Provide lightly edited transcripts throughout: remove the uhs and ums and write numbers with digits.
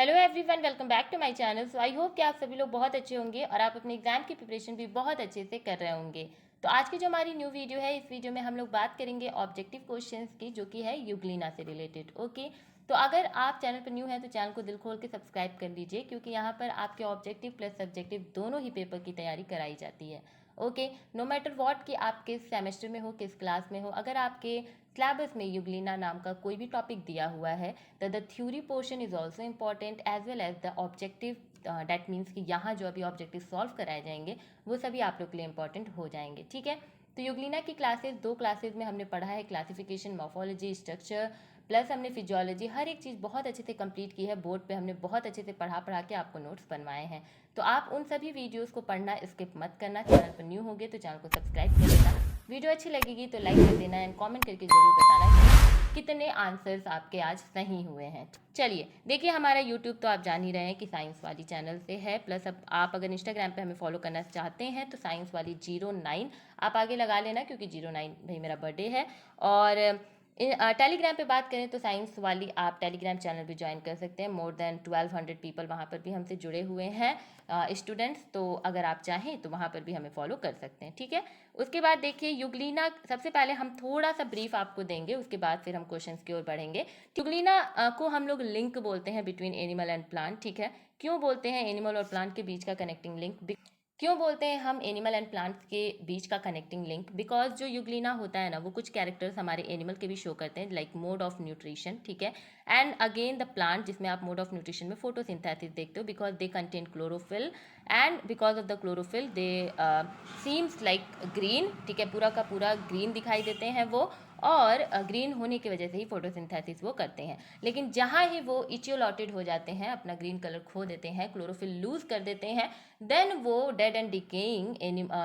Hello everyone, welcome back to my channel. So I hope कि आप सभी लोग बहुत अच्छे होंगे और आप अपने एग्जाम की प्रिपरेशन भी बहुत अच्छे से कर रहे होंगे। तो आज की जो हमारी न्यू वीडियो है, इस वीडियो में हम लोग बात करेंगे ऑब्जेक्टिव क्वेश्चंस की, जो कि है यूग्लिना से रिलेटेड। ओके, तो अगर आप चैनल पर न्यू हैं तो चैनल को दिल खोल के सब्सक्राइब कर लीजिए, क्योंकि यहाँ पर आपके ऑब्जेक्टिव प्लस सब्जेक्टिव दोनों ही पेपर की तैयारी कराई जाती है। ओके, नो मैटर वॉट कि आप किस सेमेस्टर में हो, किस क्लास में हो, अगर आपके सिलेबस में यूग्लिना नाम का कोई भी टॉपिक दिया हुआ है तो the theory portion is also important as well as the objective. That means कि यहाँ जो अभी ऑब्जेक्टिव सॉल्व कराए जाएंगे वो सभी आप लोग के लिए इंपॉर्टेंट हो जाएंगे। ठीक है, तो यूग्लिना की क्लासेस, दो क्लासेस में हमने पढ़ा है, क्लासिफिकेशन, मॉर्फोलॉजी, स्ट्रक्चर, प्लस हमने फिजियोलॉजी, हर एक चीज़ बहुत अच्छे से कंप्लीट की है। बोर्ड पे हमने बहुत अच्छे से पढ़ा पढ़ा के आपको नोट्स बनवाए हैं। तो आप उन सभी वीडियोस को पढ़ना स्किप मत करना। चैनल पर न्यू होगे तो चैनल को सब्सक्राइब कर लेना। वीडियो अच्छी लगेगी तो लाइक कर देना एंड कमेंट करके जरूर बताना कि कितने आंसर्स आपके आज सही हुए हैं। चलिए देखिए, हमारा यूट्यूब तो आप जान ही रहे हैं कि साइंस वाली चैनल से है, प्लस अब आप अगर इंस्टाग्राम पे हमें फॉलो करना चाहते हैं तो साइंस वाली 09 आप आगे लगा लेना, क्योंकि 09 भाई मेरा बर्थडे है। और टेलीग्राम पे बात करें तो साइंस वाली आप टेलीग्राम चैनल भी ज्वाइन कर सकते हैं। मोर देन 1200 पीपल वहाँ पर भी हमसे जुड़े हुए हैं, स्टूडेंट्स। तो अगर आप चाहें तो वहाँ पर भी हमें फॉलो कर सकते हैं। ठीक है, उसके बाद देखिए यूग्लिना, सबसे पहले हम थोड़ा सा ब्रीफ आपको देंगे, उसके बाद फिर हम क्वेश्चंस की ओर बढ़ेंगे। यूग्लिना को हम लोग लिंक बोलते हैं बिटवीन एनिमल एंड प्लांट। ठीक है, क्यों बोलते हैं एनिमल और प्लांट के बीच का कनेक्टिंग लिंक? क्यों बोलते हैं हम एनिमल एंड प्लांट्स के बीच का कनेक्टिंग लिंक? बिकॉज जो यूग्लिना होता है ना, वो कुछ कैरेक्टर्स हमारे एनिमल के भी शो करते हैं, लाइक मोड ऑफ न्यूट्रिशन। ठीक है, एंड अगेन द प्लांट, जिसमें आप मोड ऑफ न्यूट्रिशन में फोटोसिंथेसिस देखते हो, because they contain chlorophyll and because of the chlorophyll they seems like green. ठीक है, पूरा का पूरा ग्रीन दिखाई देते हैं वो, और ग्रीन होने की वजह से ही फोटोसिंथेसिस वो करते हैं। लेकिन जहाँ ही वो इचियोलॉटेड हो जाते हैं, अपना ग्रीन कलर खो देते हैं, क्लोरोफिल लूज कर देते हैं, देन वो डेड एंड डिकेइंग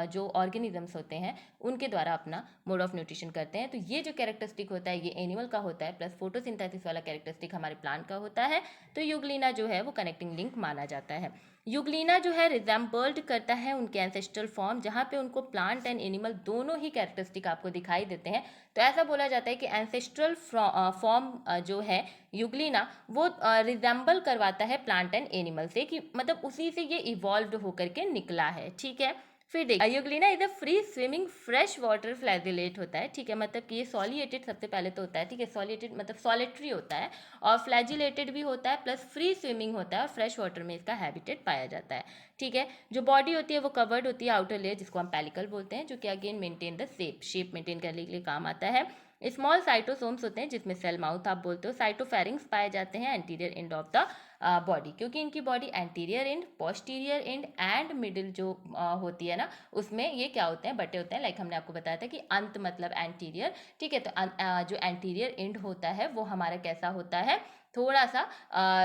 जो ऑर्गेनिजम्स होते हैं उनके द्वारा अपना मोड ऑफ न्यूट्रिशन करते हैं। तो ये जो कैरेक्टरिस्टिक होता है ये एनिमल का होता है, प्लस फोटोसिंथेसिस वाला कैरेक्टरिस्टिक हमारे प्लांट का होता है। तो यूग्लिना जो है वो कनेक्टिंग लिंक माना जाता है। यूग्लिना जो है रिजेंबल्ड करता है उनके एंसेस्ट्रल फॉर्म, जहाँ पे उनको प्लांट एंड एनिमल दोनों ही कैरेक्टरिस्टिक आपको दिखाई देते हैं। तो ऐसा बोला जाता है कि एंसेस्ट्रल फॉर्म जो है यूग्लिना, वो रिजेंबल करवाता है प्लांट एंड एनिमल से, कि मतलब उसी से ये इवॉल्व होकर के निकला है। ठीक है, फिर देखिए Euglena is a free swimming fresh water flagellate होता है। ठीक है, मतलब कि ये सॉलिएटेड सबसे पहले तो होता है। ठीक है, सॉलिएटेड मतलब सॉलिटरी होता है, और फ्लैजिलेटेड भी होता है, प्लस फ्री स्विमिंग होता है, और फ्रेश वाटर में इसका हैबिटेट पाया जाता है। ठीक है, जो बॉडी होती है वो कवर्ड होती है आउटर लेयर, जिसको हम पेलिकल बोलते हैं, जो कि again maintain the shape maintain करने के लिए काम आता है। स्मॉल साइटोसोम्स होते हैं, जिसमें सेल माउथ आप बोलते हो, साइटोफेरिंग्स पाए जाते हैं anterior end of the body, क्योंकि इनकी body anterior and, posterior and and middle जो होती है ना, उसमें ये क्या होते हैं, बटे होते हैं। लाइक हमने आपको बताया था कि अंत मतलब एंटीरियर। ठीक है, तो जो एंटीरियर एंड होता है वो हमारा कैसा होता है, थोड़ा सा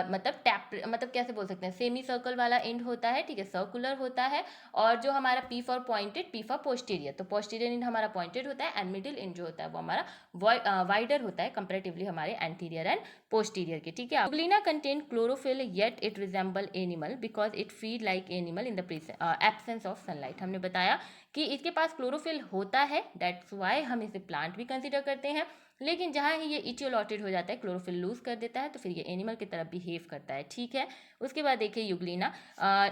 मतलब टैप, मतलब कैसे बोल सकते हैं, सेमी सर्कल वाला एंड होता है। ठीक है, सर्कुलर होता है। और जो हमारा P for pointed, P for posterior, तो पोस्टीरियर एंड हमारा पॉइंटेड होता है, एंड मिडिल एंड जो होता है वो हमारा वाइडर होता है कंपेरेटिवली हमारे एंटीरियर एंड पोस्टीरियर के। ठीक है, Euglena contain chlorophyll yet it resemble animal because it feed like animal in the absence of sunlight. हमने बताया कि इसके पास क्लोरोफिल होता है, दैट्स वाई हम इसे प्लांट भी कंसिडर करते हैं। लेकिन जहाँ ही ये इचियोलॉटेड हो जाता है, क्लोरोफिल लूज कर देता है, तो फिर ये एनिमल की तरफ बिहेव करता है। ठीक है, उसके बाद देखिए यूग्लिना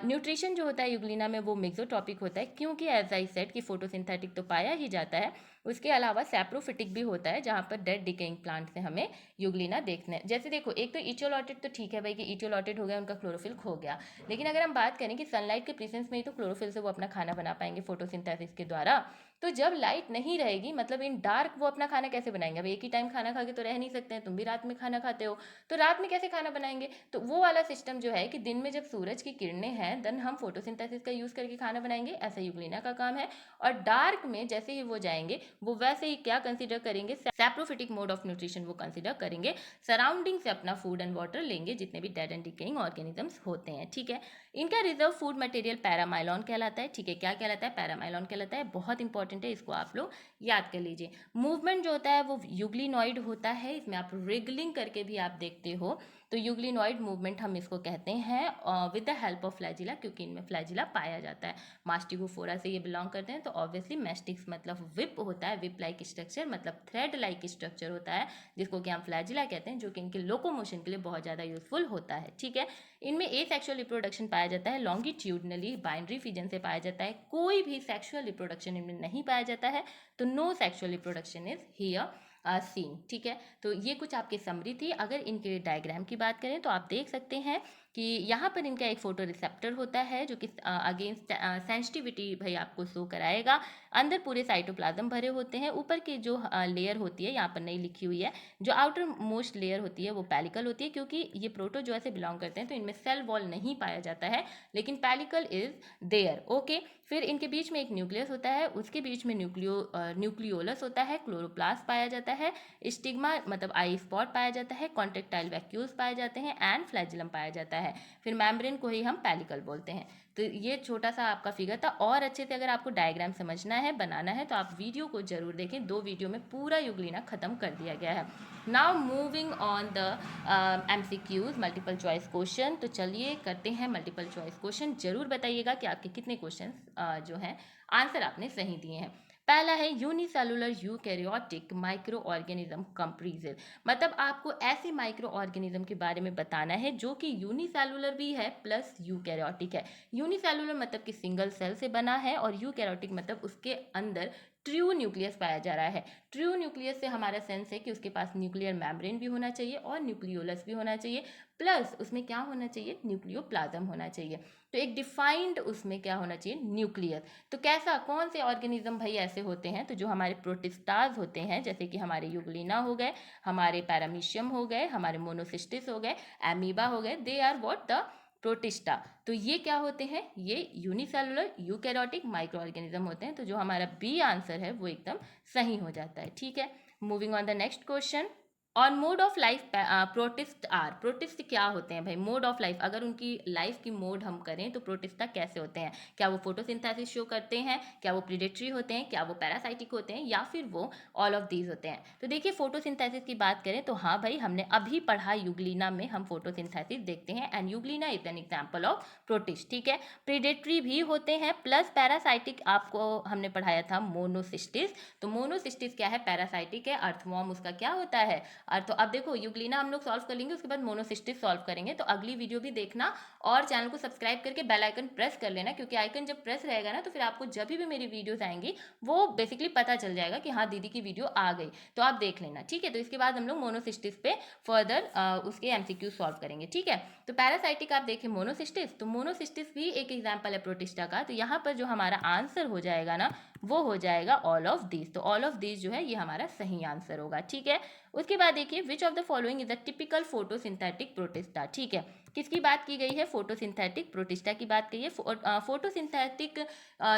न्यूट्रिशन जो होता है यूग्लिना में वो मिक्सोटॉपिक होता है, क्योंकि एज आई सेड कि फोटोसिंथेटिक तो पाया ही जाता है, उसके अलावा सैप्रोफिटिक भी होता है, जहाँ पर डेड डिकेइंग प्लांट से हमें यूग्लिना देखने, जैसे देखो, एक तो इचियोलॉटेड तो ठीक है भाई कि इचियोलॉटेड हो गया, उनका क्लोरोफिल खो गया। लेकिन अगर हम बात करें कि सनलाइट के प्रेजेंस में ही तो क्लोरोफिल से वो अपना खाना बना पाएंगे फोटोसिंथेसिस के द्वारा। तो जब लाइट नहीं रहेगी, मतलब इन डार्क वो अपना खाना कैसे बनाएंगे? अब एक ही टाइम खाना खा के तो रह नहीं सकते हैं, तुम भी रात में खाना खाते हो, तो रात में कैसे खाना बनाएंगे? तो वो वाला सिस्टम जो है कि दिन में जब सूरज की किरणें हैं देन हम फोटोसिंथेसिस का यूज करके खाना बनाएंगे, ऐसा यूग्लिना का काम है। और डार्क में जैसे ही वो जाएंगे, वो वैसे ही क्या कंसिडर करेंगे, सैप्रोफिटिक मोड ऑफ न्यूट्रिशन वो कंसिडर करेंगे, सराउंडिंग से अपना फूड एंड वाटर लेंगे, जितने भी डेड एंड डिकेइंग ऑर्गेनिजम्स होते हैं। ठीक है, इनका रिजर्व फूड मटेरियल पैरामाइलॉन कहलाता है। ठीक है, क्या कहलाता है? पैरामाइलॉन कहलाता है। बहुत इंपॉर्टेंट है, इसको आप लोग याद कर लीजिए। मूवमेंट जो होता है वो यूग्लिनॉइड होता है, इसमें आप रिगलिंग करके भी आप देखते हो तो यूग्लिनॉइड मूवमेंट हम इसको कहते हैं with the help of flagella, क्योंकि इनमें फ्लैजिला पाया जाता है। मास्टिगोफोरा से ये बिलोंग करते हैं, तो ऑब्वियसली मैस्टिक्स मतलब विप होता है, विप लाइक स्ट्रक्चर मतलब थ्रेड लाइक स्ट्रक्चर होता है, जिसको कि हम फ्लैजिला कहते हैं, जो कि इनके लोकोमोशन के लिए बहुत ज़्यादा यूजफुल होता है। ठीक है, इनमें एसेक्सुअल रिप्रोडक्शन पाया जाता है, लॉन्गिट्यूडनली बाइनरी फिजन से पाया जाता है, कोई भी सेक्सुअल रिप्रोडक्शन इनमें नहीं पाया जाता है, तो no sexual reproduction is here seen. ठीक है, तो ये कुछ आपकी समरी थी। अगर इनके डायग्राम की बात करें तो आप देख सकते हैं कि यहाँ पर इनका एक फोटो रिसेप्टर होता है जो कि अगेंस्ट सेंसिटिविटी भाई आपको शो कराएगा। अंदर पूरे साइटोप्लाज्म भरे होते हैं। ऊपर की जो लेयर होती है, यहाँ पर नहीं लिखी हुई है, जो आउटर मोस्ट लेयर होती है वो पैलिकल होती है, क्योंकि ये प्रोटोजोआ से बिलोंग करते हैं, तो इनमें सेल वॉल नहीं पाया जाता है, लेकिन पैलिकल इज देयर। ओके, फिर इनके बीच में एक न्यूक्लियस होता है, उसके बीच में न्यूक्लियोलस होता है, क्लोरोप्लास्ट पाया जाता है, स्टिग्मा मतलब आई स्पॉट पाया जाता है, कॉन्ट्रेक्टाइल वैक्यूल्स पाए जाते हैं एंड फ्लैजिलम पाया जाता है। फिर मेम्ब्रेन को ही हम पैलिकल बोलते हैं। तो ये छोटा सा आपका फिगर था। और अच्छे से अगर आपको डायग्राम समझना है, बनाना है, तो आप वीडियो को जरूर देखें। 2 वीडियो में पूरा यूग्लिना खत्म कर दिया गया है। Now moving on the MCQs, multiple choice question. तो चलिए करते हैं मल्टीपल चॉइस क्वेश्चन। जरूर बताइएगा कि आपके कितने क्वेश्चन जो हैं आंसर आपने सही दिए हैं। पहला है यूनिसेलुलर यूकैरियोटिक माइक्रो ऑर्गेनिज्म कंप्रीजेल, मतलब आपको ऐसे माइक्रो ऑर्गेनिज्म के बारे में बताना है जो कि यूनिसेलुलर भी है प्लस यूकैरियोटिक है। यूनिसेलुलर मतलब कि सिंगल सेल से बना है, और यूकैरियोटिक मतलब उसके अंदर ट्रू न्यूक्लियस पाया जा रहा है। ट्रू न्यूक्लियस से हमारा सेंस है कि उसके पास न्यूक्लियर मेम्ब्रेन भी होना चाहिए और न्यूक्लियोलस भी होना चाहिए, प्लस उसमें क्या होना चाहिए, न्यूक्लियोप्लाज्म होना चाहिए। तो एक डिफाइंड उसमें क्या होना चाहिए, न्यूक्लियस। तो कैसा, कौन से ऑर्गेनिज्म भाई ऐसे होते हैं, तो जो हमारे प्रोटिस्टाज होते हैं, जैसे कि हमारे यूग्लिना हो गए, हमारे पैरामीशियम हो गए, हमारे मोनोसिस्टिस हो गए, एमीबा हो गए, they are what, the protista. तो ये क्या होते हैं, ये यूनिसेलुलर यूकैरियोटिक माइक्रो ऑर्गेनिज्म होते हैं। तो जो हमारा बी आंसर है वो एकदम सही हो जाता है। ठीक है, moving on the next question. On mode of life protist are, protist क्या होते हैं भाई, मोड ऑफ लाइफ, अगर उनकी लाइफ की मोड हम करें तो प्रोटिस्टा कैसे होते हैं, क्या वो फोटोसिंथेसिस शो करते हैं, क्या वो प्रीडेटरी होते हैं, क्या वो पैरासाइटिक होते हैं, या फिर वो ऑल ऑफ दीज होते हैं। तो देखिए फोटोसिंथेसिस की बात करें तो हाँ भाई, हमने अभी पढ़ा यूग्लिना में हम फोटोसिंथेसिस देखते हैं, and Euglena is an example of protist. ठीक है, प्रीडेटरी भी होते हैं, प्लस पैरासाइटिक आपको हमने पढ़ाया था मोनोसिस्टिस। तो मोनोसिस्टिस क्या है, पैरासाइटिक है, अर्थवॉर्म उसका क्या होता है। और तो अब देखो यूग्लिना हम लोग सॉल्व कर लेंगे, उसके बाद मोनोसिस्टिस सॉल्व करेंगे। तो अगली वीडियो भी देखना और चैनल को सब्सक्राइब करके बेल आइकन प्रेस कर लेना, क्योंकि आइकन जब प्रेस रहेगा ना तो फिर आपको जब भी मेरी वीडियोस आएंगी वो बेसिकली पता चल जाएगा कि हाँ दीदी की वीडियो आ गई, तो आप देख लेना। ठीक है, तो इसके बाद हम लोग मोनोसिस्टिस पे फर्दर उसके MCQ सॉल्व करेंगे। ठीक है, तो पैरासाइटिक आप देखें मोनोसिस्टिस, तो मोनोसिस्टिस भी एक एग्जाम्पल है प्रोटिस्टा का। तो यहाँ पर जो हमारा आंसर हो जाएगा ना वो हो जाएगा ऑल ऑफ दीज। तो ऑल ऑफ दीज जो है ये हमारा सही आंसर होगा। ठीक है, उसके बाद देखिए which of the following is a typical photosynthetic protista. ठीक है, किसकी बात की गई है, फोटोसिंथेटिक प्रोटिस्टा की बात की है। फोटोसिंथेटिक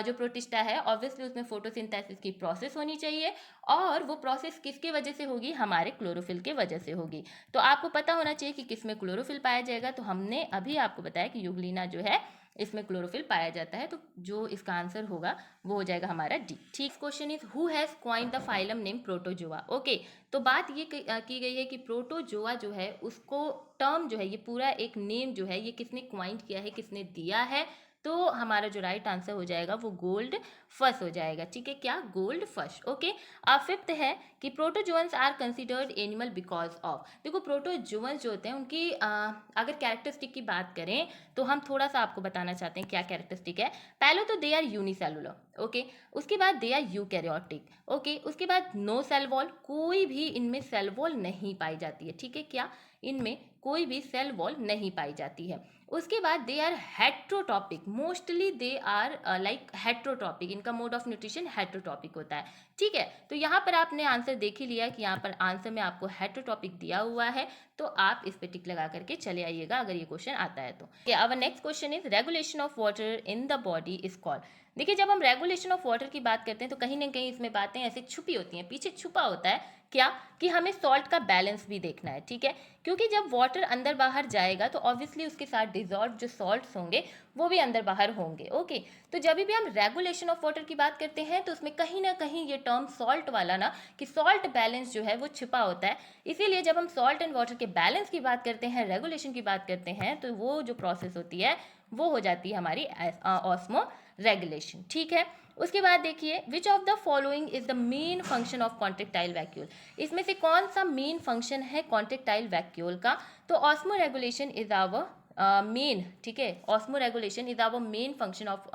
जो प्रोटिस्टा है ऑब्वियसली उसमें फोटोसिंथेसिस की प्रोसेस होनी चाहिए, और वो प्रोसेस किसके वजह से होगी, हमारे क्लोरोफिल के वजह से होगी। तो आपको पता होना चाहिए कि किसमें क्लोरोफिल पाया जाएगा। तो हमने अभी आपको बताया कि यूग्लिना जो है इसमें क्लोरोफिल पाया जाता है, तो जो इसका आंसर होगा वो हो जाएगा हमारा डी। ठीक, question is who has coined the phylum name protozoa. Okay, तो बात ये की गई है कि प्रोटोजोआ जो है उसको टर्म जो है, ये पूरा एक नेम जो है ये किसने क्वाइंट किया है, किसने दिया है। तो हमारा जो राइट आंसर हो जाएगा वो गोल्ड फस हो जाएगा। ठीक है, क्या, गोल्ड फस। ओके, अब फिफ्थ है कि protozoans are considered animal because of. देखो प्रोटोजोअन्स जो होते हैं उनकी अगर कैरेक्टरिस्टिक की बात करें तो हम थोड़ा सा आपको बताना चाहते हैं क्या कैरेक्टरिस्टिक है। पहले तो दे आर यूनिसेलुलर, ओके, उसके बाद दे आर यूकैरियोटिक, ओके, उसके बाद नो सेल वॉल, कोई भी इनमें सेल वॉल नहीं पाई जाती है। ठीक है, क्या, इनमें कोई भी सेल वॉल नहीं पाई जाती है। उसके बाद they are heterotrophic, mostly they are like heterotrophic, इनका मोड ऑफ न्यूट्रिशन हेट्रोटॉपिक होता है। ठीक है, तो यहाँ पर आपने आंसर देख ही लिया कि यहाँ पर आंसर में आपको हेट्रोटॉपिक दिया हुआ है, तो आप इस पे टिक लगा करके चले आइएगा अगर ये क्वेश्चन आता है तो। अब next question is regulation of water in the body is called. देखिए जब हम रेगुलेशन ऑफ वाटर की बात करते हैं तो कहीं ना कहीं इसमें बातें ऐसे छुपी होती हैं, पीछे छुपा होता है क्या कि हमें सॉल्ट का बैलेंस भी देखना है, ठीक है, क्योंकि जब वाटर अंदर बाहर जाएगा तो ऑब्वियसली उसके साथ डिजॉल्व जो सॉल्ट्स होंगे वो भी अंदर बाहर होंगे। ओके, तो जब भी हम रेगुलेशन ऑफ वाटर की बात करते हैं तो उसमें कहीं ना कहीं ये टर्म सॉल्ट वाला ना, कि सॉल्ट बैलेंस जो है वो छिपा होता है। इसीलिए जब हम सॉल्ट एंड वाटर के बैलेंस की बात करते हैं, रेगुलेशन की बात करते हैं, तो वो जो प्रोसेस होती है वो हो जाती है हमारी ऑस्मो रेगुलेशन, ठीक है। उसके बाद देखिए, which of the following is the main function of contractile vacuole, इसमें से कौन सा मेन फंक्शन है कॉन्ट्रेक्टाइल वैक्यूल का? तो osmoregulation is our main, ठीक है, osmoregulation is our main function of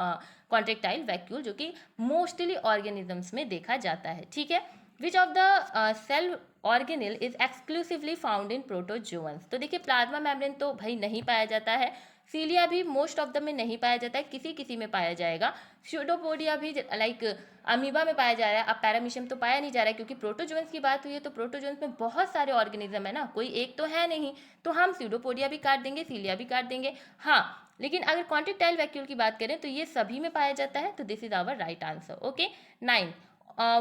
contractile vacuole, जो कि मोस्टली ऑर्गेनिजम्स में देखा जाता है, ठीक है। Which of the cell organelle is exclusively found in protozoans, तो देखिए प्लाज्मा मेम्ब्रेन तो भाई नहीं पाया जाता है, सीलिया भी मोस्ट ऑफ द में नहीं पाया जाता है, किसी किसी में पाया जाएगा, स्यूडोपोडिया भी लाइक अमीबा में पाया जा रहा है, अब पैरामीशियम तो पाया नहीं जा रहा है, क्योंकि प्रोटोजोन्स की बात हुई है तो प्रोटोजोन्स में बहुत सारे ऑर्गेनिज्म है ना, कोई एक तो है नहीं, तो हम स्यूडोपोडिया भी काट देंगे, सीलिया भी काट देंगे। हाँ, लेकिन अगर कॉन्ट्रेक्टाइल वैक्यूल की बात करें तो ये सभी में पाया जाता है, तो this is our right answer. Okay, 9,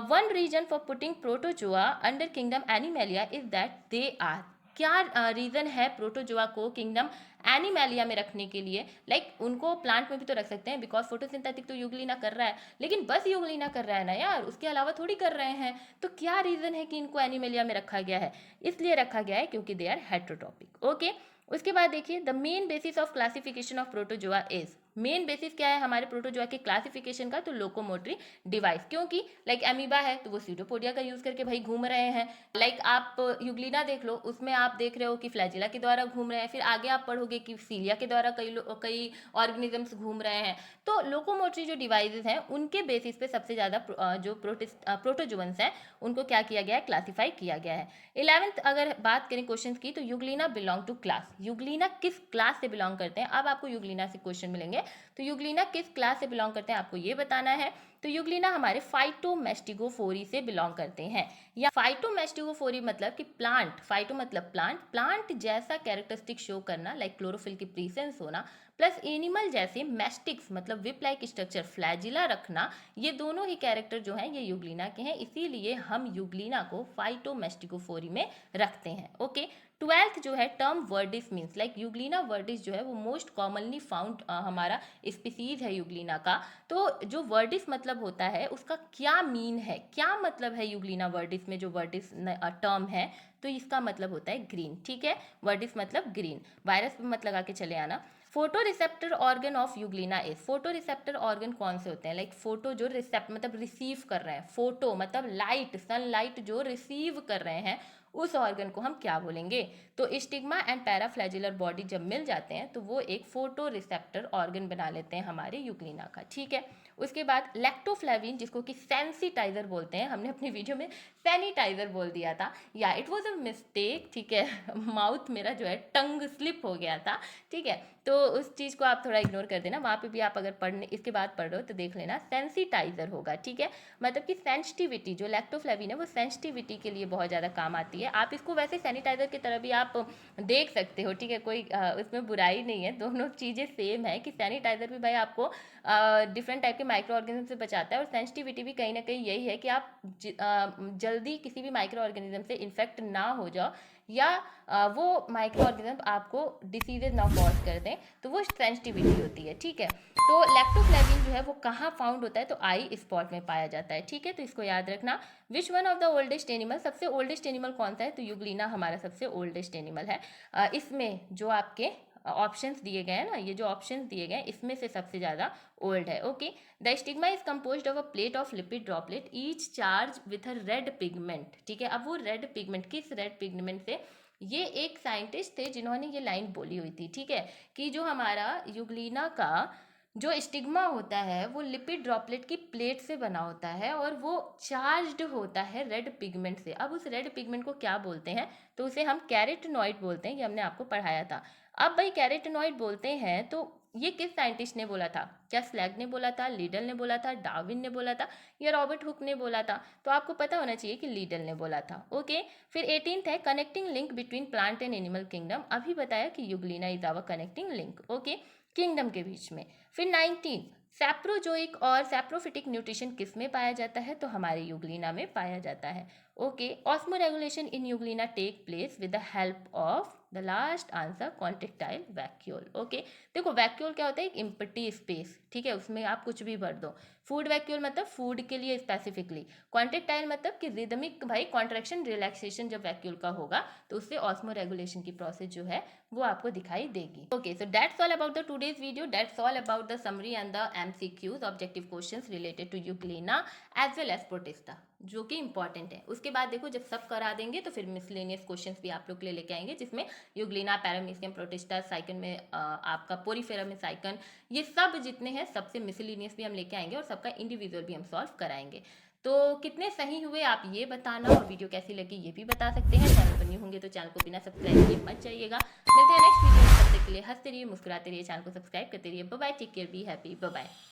one reason for putting protozoa under kingdom animalia is that they are, क्या रीज़न है प्रोटोजोआ को किंगडम एनिमेलिया में रखने के लिए? लाइक उनको प्लांट में भी तो रख सकते हैं, बिकॉज फोटोसिंथेटिक तो यूग्लिना कर रहा है, लेकिन बस यूग्लिना कर रहा है ना यार, उसके अलावा थोड़ी कर रहे हैं, तो क्या रीज़न है कि इनको एनिमेलिया में रखा गया है? इसलिए रखा गया है क्योंकि दे आर हेट्रोट्रॉपिक। ओके, उसके बाद देखिए, the main basis of classification of protozoa is, main basis क्या है हमारे प्रोटोजोआ के क्लासिफिकेशन का? तो लोकोमोटरी डिवाइस, क्योंकि लाइक एमीबा है तो वो स्यूडोपोडिया का यूज करके भाई घूम रहे हैं, लाइक आप यूग्लिना देख लो, उसमें आप देख रहे हो कि फ्लैजिला के द्वारा घूम रहे हैं, फिर आगे आप पढ़ोगे कि सीलिया के द्वारा कई ऑर्गेनिजम्स घूम रहे हैं। तो लोकोमोटरी जो डिवाइसेस हैं उनके बेसिस पे सबसे ज़्यादा जो प्रोटोजोअन्स हैं उनको क्या किया गया है? क्लासीफाई किया गया है। 11th अगर बात करें क्वेश्चन की, तो euglena belong to class, euglena किस क्लास से बिलोंग करते हैं? अब आपको यूग्लिना से क्वेश्चन मिलेंगे, तो यूग्लिना किस क्लास से बिलोंग करते हैं आपको ये बताना है। तो यूग्लिना हमारे फाइटोमेस्टिगोफोरी से बिलोंग करते हैं, या फाइटोमेस्टिगोफोरी मतलब कि प्लांट, फाइटो मतलब प्लांट, प्लांट जैसा कैरेक्टरिस्टिक शो करना, लाइक क्लोरोफिल की प्रेजेंस होना, प्लस एनिमल जैसे मैस्टिक्स मतलब विप लाइक स्ट्रक्चर, फ्लैजिला रखना, ये दोनों ही कैरेक्टर जो हैं ये यूग्लिना के हैं, इसीलिए हम यूग्लिना को फाइटोमेस्टिगोफोरी में रखते हैं। ओके, 12th जो है टर्म वर्डिस मीन्स, लाइक यूग्लिना वर्डिस जो है वो मोस्ट कॉमनली फाउंड हमारा स्पीसीज है यूग्लिना का। तो जो वर्डिस मतलब होता है उसका क्या मीन है, क्या मतलब है यूग्लिना वर्डिस में जो वर्डिस टर्म है? तो इसका मतलब होता है ग्रीन, ठीक है, वर्डिस मतलब ग्रीन, वायरस पे मत लगा के चले आना। Photo receptor organ of Euglena is, photo receptor organ कौन से होते हैं? लाइक फोटो जो रिसेप्ट मतलब रिसीव कर रहे हैं, फोटो मतलब लाइट, सनलाइट जो रिसीव कर रहे हैं, उस ऑर्गन को हम क्या बोलेंगे? तो स्टिग्मा एंड पैराफ्लैजिलर बॉडी जब मिल जाते हैं तो वो एक फोटो रिसेप्टर ऑर्गन बना लेते हैं हमारे यूग्लिना का, ठीक है। उसके बाद लैक्टोफ्लेविन जिसको कि सेंसिटाइजर बोलते हैं, हमने अपनी वीडियो में सैनिटाइजर बोल दिया था, या इट वॉज अ मिस्टेक, ठीक है, माउथ मेरा जो है टंग स्लिप हो गया था, ठीक है, तो उस चीज़ को आप थोड़ा इग्नोर कर देना, वहाँ पे भी आप अगर पढ़ने इसके बाद पढ़ रहे हो तो देख लेना, सेंसिटाइजर होगा, ठीक है, मतलब कि सेंसिटिविटी, जो लैक्टोफ्लेविन है वो सेंसिटिविटी के लिए बहुत ज़्यादा काम आती है। आप इसको वैसे सैनिटाइजर की तरह भी आप देख सकते हो, ठीक है, कोई उसमें बुराई नहीं है, दोनों चीज़ें सेम है कि सैनिटाइजर भी भाई आपको डिफरेंट टाइप के माइक्रो ऑर्गेनिज्म से बचाता है, और सेंसिटिविटी भी कहीं ना कहीं यही है कि आप जल्दी किसी भी माइक्रो ऑर्गेनिज्म से इन्फेक्ट ना हो जाओ, या वो माइक्रो ऑर्गेनिज्म आपको डिसीजेज ना कॉज कर दें, तो वो सेंसिटिविटी होती है, ठीक है। तो लैक्टोफ्लेविन जो है वो कहाँ फाउंड होता है? तो आई स्पॉट में पाया जाता है, ठीक है, तो इसको याद रखना। Which one of the oldest animal, सबसे ओल्डेस्ट एनिमल कौन सा है? तो यूग्लिना हमारा सबसे ओल्डेस्ट एनिमल है। इसमें जो आपके ऑप्शंस दिए गए हैं ना, ये जो ऑप्शंस दिए गए हैं इसमें से सबसे ज़्यादा ओल्ड है। Okay, the stigma is composed of a plate of lipid droplet each charge with a red pigment, ठीक है। अब वो रेड पिगमेंट, किस रेड पिगमेंट से? ये एक साइंटिस्ट थे जिन्होंने ये लाइन बोली हुई थी, ठीक है, कि जो हमारा यूग्लिना का जो स्टिग्मा होता है वो लिपिड ड्रॉपलेट की प्लेट से बना होता है, और वो चार्ज्ड होता है रेड पिगमेंट से। अब उस रेड पिगमेंट को क्या बोलते हैं? तो उसे हम कैरोटिनॉइड बोलते हैं, ये हमने आपको पढ़ाया था। अब भाई कैरोटिनॉइड बोलते हैं तो ये किस साइंटिस्ट ने बोला था? क्या स्लैग ने बोला था, लीडल ने बोला था, डार्विन ने बोला था, या रॉबर्ट हुक ने बोला था? तो आपको पता होना चाहिए कि लीडल ने बोला था। ओके, फिर 18th है connecting link between plant and animal kingdom, अभी बताया कि euglena is our connecting link, okay, kingdom के बीच में। फिर 19 सैप्रोजोइक और सैप्रोफिटिक न्यूट्रिशन किस में पाया जाता है? तो हमारे यूग्लिना में पाया जाता है। Okay, osmoregulation in euglena take place with the help of the last answer contractile vacuole. Okay, देखो वैक्यूल क्या होता है? एक इम्पटी स्पेस, ठीक है, उसमें आप कुछ भी भर दो। फूड वैक्यूल मतलब फूड के लिए स्पेसिफिकली। कॉन्ट्रेक्टाइल मतलब कि रिदमिक, भाई कॉन्ट्रैक्शन रिलैक्सेशन जब वैक्यूल का होगा तो उससे ऑस्मोरेगुलेशन की प्रोसेस जो है वो आपको दिखाई देगी। Okay, so that's all about the today's video, that's all about the summary and the MCQs objective questions related to euglena as well as protista, जो कि इंपॉर्टेंट है। उसके बाद देखो जब सब करा देंगे तो फिर मिसलेनियस क्वेश्चंस भी आप लोग के लिए लेके आएंगे, जिसमें यूग्लिना, पैरामीशियम, प्रोटिस्टा, साइकन में आपका पोरीफेरा में साइकन, ये सब जितने हैं सबसे मिसलेनियस भी हम लेके आएंगे और सबका इंडिविजुअल भी हम सॉल्व कराएंगे। तो कितने सही हुए आप ये बताना, और वीडियो कैसी लगी ये भी बता सकते हैं। चैनल पर न्यू होंगे तो चैनल को बिना सब्सक्राइब किए मत जाइएगा। मिलते हैं नेक्स्ट वीडियो में, तब तक के लिए हंसते रहिए, मुस्कुराते रहिए, चैनल को सब्सक्राइब करते रहिए। Bye bye, take care, be happy, bye bye.